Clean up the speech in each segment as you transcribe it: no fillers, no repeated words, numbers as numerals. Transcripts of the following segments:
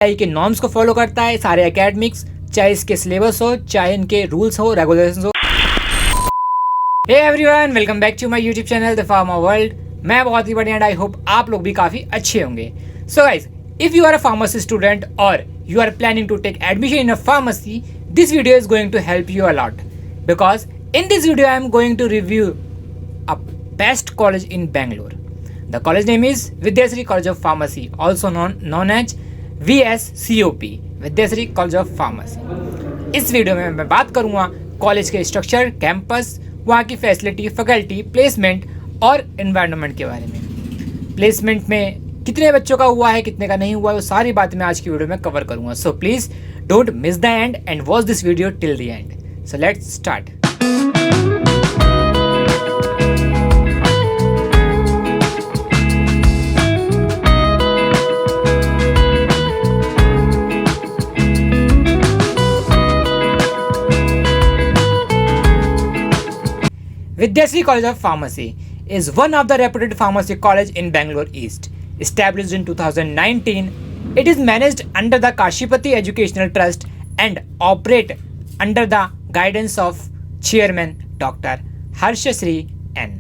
PCI के norms को follow करता है, सारे एकेडमिक्स, चाहे इसके सिलेबस हो, चाहे इनके रूल्स हो, रेगुलेशंस हो। Hey everyone, welcome back to my YouTube channel the pharma world. मैं बहुत ही बढ़िया एंड आई होप आप लोग भी काफी अच्छे होंगे। So guys, if you are a pharmacy student or you are planning to take admission in a pharmacy, this video is going to help you a lot, because in this video I am going to review a best college in Bangalore. The college name is Vidyasri College of Pharmacy, also known as VSCOP, Vidyasri College of Pharmacy. इस video में मैं बात करूंगा college के structure, campus, वहाँ की facility, faculty, placement और environment के बारे में। प्लेसमेंट में कितने बच्चों का हुआ है, कितने का नहीं हुआ है, वो सारी बातें मैं आज की वीडियो में कवर करूंगा। So please don't miss the end and watch this video till the end. So let's start. Vidyasri College of Pharmacy is one of the reputed pharmacy college in Bangalore East. Established in 2019, it is managed under the Kashipati Educational Trust and operate under the guidance of Chairman Dr. Harshasri N.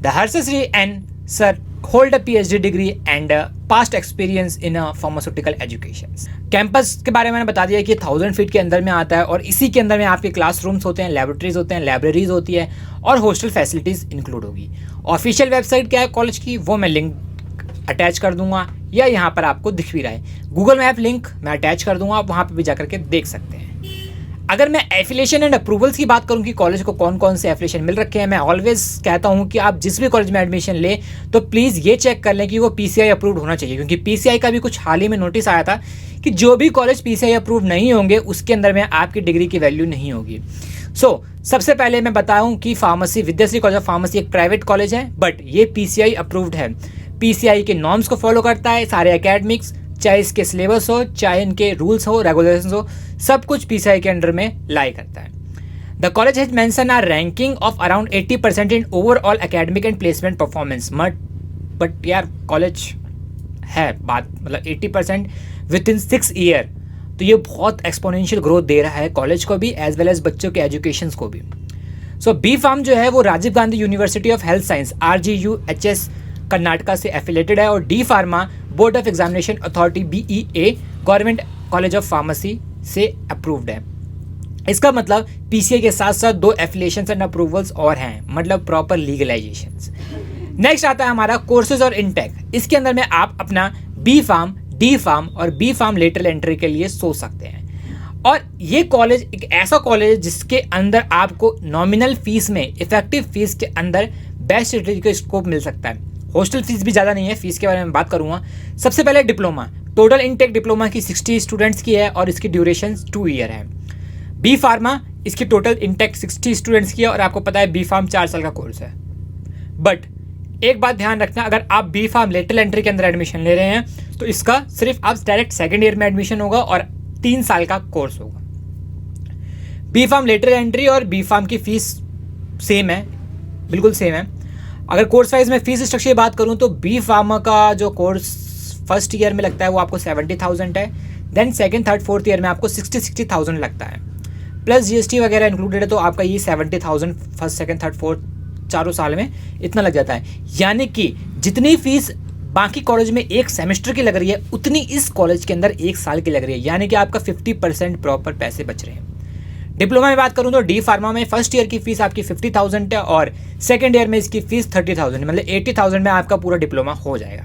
The Harshasri N sir hold a PhD degree and past experience in pharmaceutical education. Campus के बारे में मैंने बता दिया कि 1000 feet के अंदर में आता है और इसी के अंदर में आपके क्लासरूम्स होते हैं, लेबोरेटरीज होते हैं, लाइब्रेरीज होती है और हॉस्टल फैसिलिटीज़ इंक्लूड होगी। ऑफिशियल वेबसाइट क्या है कॉलेज की, वो मैं लिंक अटैच कर दूंगा या यहाँ पर आपको दिख भी रहा है। गूगल मैप लिंक मैं अटैच कर दूंगा, आप वहाँ पर भी जा करके देख सकते हैं। अगर मैं एफिलिएशन एंड अप्रूवल्स की बात करूं कि कॉलेज को कौन कौन से एफिलिएशन मिल रखे हैं, मैं ऑलवेज कहता हूं कि आप जिस भी कॉलेज में एडमिशन लें तो प्लीज़ ये चेक कर लें कि वो पीसीआई अप्रूव्ड होना चाहिए, क्योंकि पीसीआई का भी कुछ हाल ही में नोटिस आया था कि जो भी कॉलेज पीसीआई अप्रूव नहीं होंगे उसके अंदर में आपकी डिग्री की वैल्यू नहीं होगी। सबसे पहले मैं बताऊं कि pharmacy, Vidyashree college of pharmacy एक प्राइवेट कॉलेज है, बट ये पीसीआई अप्रूव्ड है। पीसीआई के नॉर्म्स को फॉलो करता है, सारे एकेडमिक्स, चाहे इसके सिलेबस हो, चाहे इनके रूल्स हो, रेगुलेशंस हो, सब कुछ पीसीआई के अंडर में लाई करता है। The college has mention a ranking of around 80% in overall academic and placement performance. But यार कॉलेज है बात, मतलब 80% विद इन 6 ईयर, तो ये बहुत एक्सपोनेंशियल ग्रोथ दे रहा है कॉलेज को भी एज वेल एज बच्चों के एजुकेशन को भी। बी फार्म जो है वो Rajiv Gandhi university of health science RGUHS Karnataka से एफिलेटेड है और D pharma board of examination authority BEA government college of pharmacy से अप्रूव्ड है। इसका मतलब पीसीआई के साथ साथ 2 एफिलिएशंस एंड अप्रूवल्स और हैं, मतलब प्रॉपर लीगलाइजेशंस। नेक्स्ट आता है हमारा कोर्सेज और इनटेक। इसके अंदर में आप अपना बी फार्म, डी फार्म और बी फार्म लेटरल एंट्री के लिए सोच सकते हैं। और ये कॉलेज एक ऐसा कॉलेज है जिसके अंदर आपको नॉमिनल फीस में, इफेक्टिव फीस के अंदर बेस्ट स्टडी का स्कोप मिल सकता है। हॉस्टल फीस भी ज़्यादा नहीं है, फीस के बारे में बात करूँगा। सबसे पहले डिप्लोमा, टोटल इनटेक डिप्लोमा की 60 स्टूडेंट्स की है और इसकी ड्यूरेशन 2 ईयर है। बी फार्मा, इसकी टोटल इनटेक 60 स्टूडेंट्स की है और आपको पता है बी फार्म 4 साल का कोर्स है। बट एक बात ध्यान रखना, अगर आप बी फार्म लेटरल एंट्री के अंदर एडमिशन ले रहे हैं तो इसका सिर्फ आप डायरेक्ट सेकेंड ईयर में एडमिशन होगा और 3 साल का कोर्स होगा। बी फार्म लेटरल एंट्री और बी फार्म की फीस सेम है, बिल्कुल सेम है। अगर कोर्स वाइज में फीस स्ट्रक्चर की बात करूं तो बी फार्मा का जो कोर्स फर्स्ट ईयर में लगता है वो आपको 70,000 है, then second, third, fourth year में आपको 60,000 लगता है, प्लस जीएसटी वगैरह इंक्लूडेड है, तो आपका ये 70,000 फर्स्ट, सेकंड, थर्ड, फोर्थ चारों साल में इतना लग जाता है। यानी कि जितनी फीस बाकी कॉलेज में एक सेमेस्टर की लग रही है उतनी इस कॉलेज के अंदर 1 साल की लग रही है, यानी कि आपका 50% प्रॉपर पैसे बच रहे हैं। डिप्लोमा में बात करूं तो डी फार्मा में फर्स्ट ईयर की फीस आपकी 50,000 है और सेकंड ईयर में इसकी फीस 30,000, मतलब 80,000 में आपका पूरा डिप्लोमा हो जाएगा।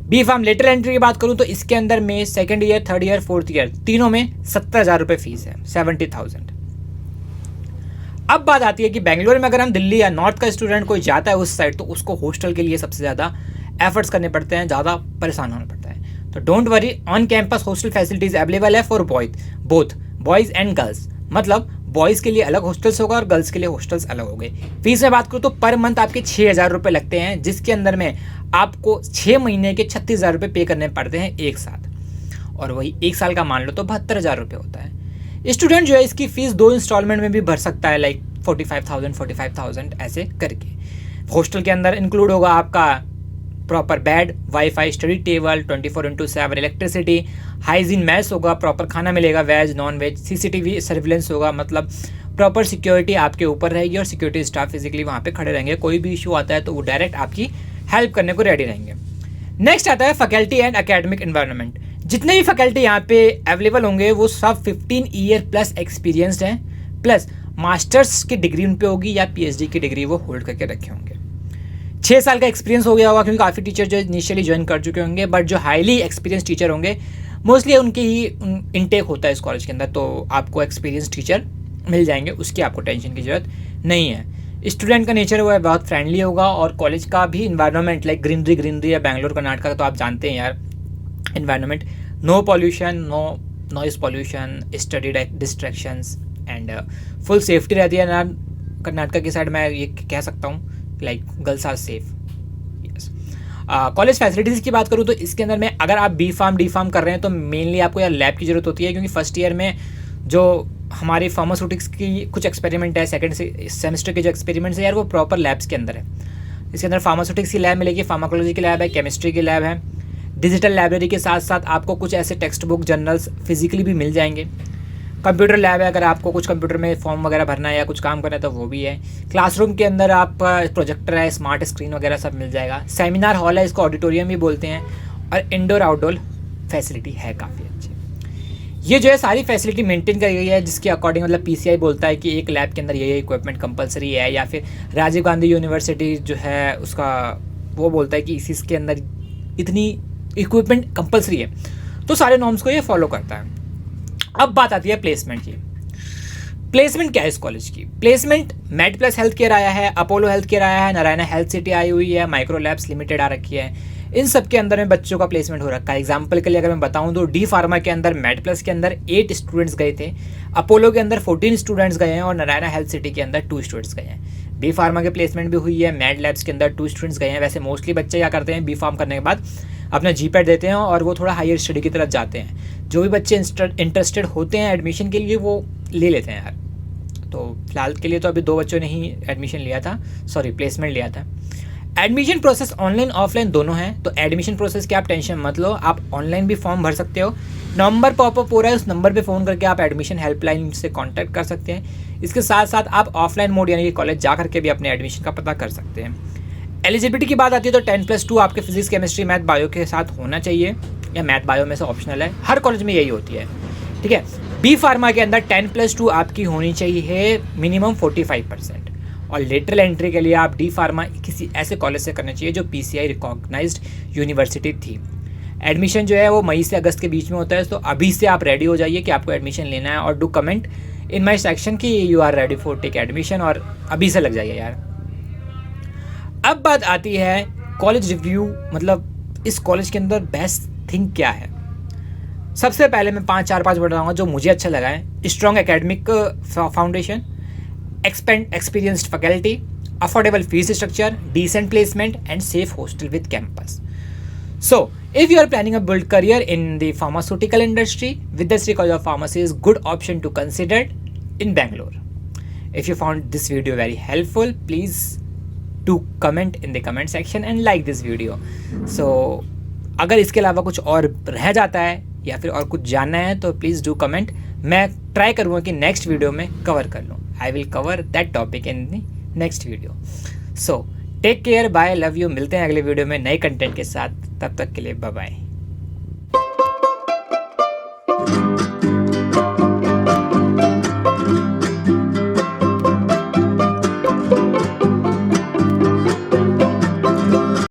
बी फार्म लेटरल एंट्री की बात करूं तो इसके अंदर में second year, third year, fourth year तीनों में 70,000 रुपये फीस है, 70,000। अब बात आती है कि बेंगलोर में अगर हम दिल्ली या नॉर्थ का स्टूडेंट कोई जाता है उस साइड तो उसको हॉस्टल के लिए सबसे ज़्यादा एफर्ट्स करने पड़ते हैं, ज़्यादा परेशान होना पड़ता है। तो don't worry, on campus hostel facilities available है for both boys and girls, मतलब बॉयज़ के लिए अलग हॉस्टल्स होगा और गर्ल्स के लिए हॉस्टल्स अलग हो गए। फीस में बात करूँ तो पर मंथ आपके 6,000 रुपये लगते हैं, जिसके अंदर में आपको 6 महीने के 36,000 रुपये पे करने पड़ते हैं एक साथ, और वही 1 साल का मान लो तो 72,000 रुपये होता है। स्टूडेंट जो है इसकी फीस 2 इंस्टॉलमेंट में भी भर सकता है, लाइक 45,000 ऐसे करके। हॉस्टल के अंदर इंक्लूड होगा आपका proper bed, wifi, study table, 24/7 electricity, hygiene mess होगा, प्रॉपर खाना मिलेगा, veg non veg, CCTV surveillance होगा, मतलब प्रॉपर सिक्योरिटी आपके ऊपर रहेगी और सिक्योरिटी स्टाफ फिजिकली वहाँ पे खड़े रहेंगे। कोई भी इशू आता है तो वो डायरेक्ट आपकी हेल्प करने को रेडी रहेंगे। नेक्स्ट आता है फैकल्टी एंड एकेडमिक एनवायरनमेंट। जितने भी फैकल्टी यहाँ पे अवेलेबल होंगे वो सब 15 ईयर प्लस एक्सपीरियंसड हैं, प्लस मास्टर्स की डिग्री उन पे होगी या पीएचडी की डिग्री वो होल्ड करके रखे होंगे। 6 साल का एक्सपीरियंस हो गया होगा, क्योंकि काफ़ी टीचर जो इनिशियली ज्वाइन कर चुके होंगे, बट जो हाईली एक्सपीरियंस टीचर होंगे मोस्टली उनकी ही इनटेक होता है इस कॉलेज के अंदर, तो आपको एक्सपीरियंस टीचर मिल जाएंगे, उसकी आपको टेंशन की ज़रूरत नहीं है। स्टूडेंट का नेचर वो है बहुत फ्रेंडली होगा, और कॉलेज का भी इन्वायरमेंट लाइक ग्रीनरी है बैंगलोर कर्नाटका का, तो आप जानते हैं यार environment, no pollution, no noise pollution, study distractions and full safety रहती है ना कर्नाटका की साइड। मैं ये कह सकता हूँ like girls are safe. Yes, college facilities की बात करूँ तो इसके अंदर में अगर आप बी फार्म डी फार्म कर रहे हैं तो मेनली आपको यार लैब की ज़रूरत होती है, क्योंकि फर्स्ट ईयर में जो हमारी फार्मास्यूटिक्स की कुछ एक्सपेरिमेंट है, सेकंड सेमेस्टर के जो एक्सपेरिमेंट्स है यार वो प्रॉपर लैब्स के अंदर है। इसके अंदर फार्मास्यूटिक्स की लैब मिलेगी, फार्माकोलॉजी की लैब है, केमिस्ट्री की लैब है, डिजिटल लाइब्रेरी के साथ साथ आपको कुछ ऐसे टेक्स्ट बुक जर्नल्स फिजिकली भी मिल जाएंगे। कंप्यूटर लैब है, अगर आपको कुछ कंप्यूटर में फॉर्म वगैरह भरना है या कुछ काम करना है तो वो भी है। क्लासरूम के अंदर आपका प्रोजेक्टर है, स्मार्ट स्क्रीन वगैरह सब मिल जाएगा। सेमिनार हॉल है, इसको ऑडिटोरियम भी बोलते हैं, और इंडोर आउटडोर फैसिलिटी है काफ़ी अच्छी। ये जो है सारी फैसिलिटी मेंटेन करी गई है, जिसके अकॉर्डिंग मतलब पीसीआई बोलता है कि एक लैब के अंदर ये इक्विपमेंट कंपलसरी है, या फिर राजीव गांधी यूनिवर्सिटी जो है उसका वो बोलता है कि इसके अंदर इतनी इक्विपमेंट कंपलसरी है, तो सारे नॉर्म्स को ये फॉलो करता है। अब बात आती है प्लेसमेंट की। प्लेसमेंट क्या है इस कॉलेज की? Placement made plus health care आया है, अपोलो हेल्थ केयर आया है, नारायणा हेल्थ सिटी आई हुई है, माइक्रो लैब्स लिमिटेड आ रखी है, इन सब के अंदर में बच्चों का प्लेसमेंट हो रखा है। एग्जाम्पल के लिए अगर मैं बताऊं तो डी फार्मा के अंदर मेड प्लस के अंदर 8 स्टूडेंट्स गए थे, अपोलो के अंदर 14 स्टूडेंट्स गए हैं, और नारायणा हेल्थ सिटी के अंदर 2 स्टूडेंट्स गए हैं। बी फार्मा के प्लेसमेंट भी हुई है, मेड लैब्स के अंदर 2 स्टूडेंट्स गए हैं। वैसे मोस्टली बच्चे क्या करते हैं, बी फार्म करने के बाद अपना जीपैट देते हैं और वो थोड़ा हायर स्टडी की तरफ जाते हैं। जो भी बच्चे इंटरेस्टेड होते हैं एडमिशन के लिए वो ले लेते हैं यार। तो फिलहाल के लिए तो अभी 2 बच्चों ने ही एडमिशन लिया था, सॉरी प्लेसमेंट लिया था। एडमिशन प्रोसेस ऑनलाइन ऑफलाइन दोनों है, तो एडमिशन प्रोसेस की आप टेंशन मत लो, आप ऑनलाइन भी फॉर्म भर सकते हो। नंबर पॉपअप हो रहा है, उस नंबर पे फ़ोन करके आप एडमिशन हेल्पलाइन से कांटेक्ट कर सकते हैं। इसके साथ साथ आप ऑफलाइन मोड यानी कि कॉलेज जा करके भी अपने एडमिशन का पता कर सकते हैं। एलिजिबिलिटी की बात आती है तो 10+2 आपके फिजिक्स केमिस्ट्री मैथ बायो के साथ होना चाहिए, या मैथ बायो में से ऑप्शनल है, हर कॉलेज में यही होती है, ठीक है। बी फार्मा के अंदर 10+2 आपकी होनी चाहिए मिनिमम 45%, और लेटरल एंट्री के लिए आप डी फार्मा किसी ऐसे कॉलेज से करना चाहिए जो पीसीआई रिकॉग्नाइज्ड यूनिवर्सिटी थी। एडमिशन जो है वो मई से अगस्त के बीच में होता है, तो अभी से आप रेडी हो जाइए कि आपको एडमिशन लेना है, और do comment in my section कि you are ready for take admission, और अभी से लग जाइए यार। अब बात आती है कॉलेज रिव्यू, मतलब इस कॉलेज के अंदर बेस्ट थिंग क्या है। सबसे पहले मैं 5 बताऊंगा जो मुझे अच्छा लगा है। Strong academic foundation, experienced faculty, affordable fees structure, decent placement, and safe hostel with campus. So, if you are planning a build career in the pharmaceutical industry, Vidyashree College of Pharmacy is good option to consider in Bangalore. If you found this video very helpful, please do comment in the comment section and like this video. So, अगर इसके अलावा कुछ और रह जाता है या फिर और कुछ जानना है तो प्लीज़ डू कमेंट। मैं ट्राई करूँगा कि नेक्स्ट वीडियो में कवर कर लूँ। I will cover that topic in the next video. So take care, bye, love you. मिलते हैं अगले वीडियो में नए कंटेंट के साथ, तब तक के लिए बाय बाय।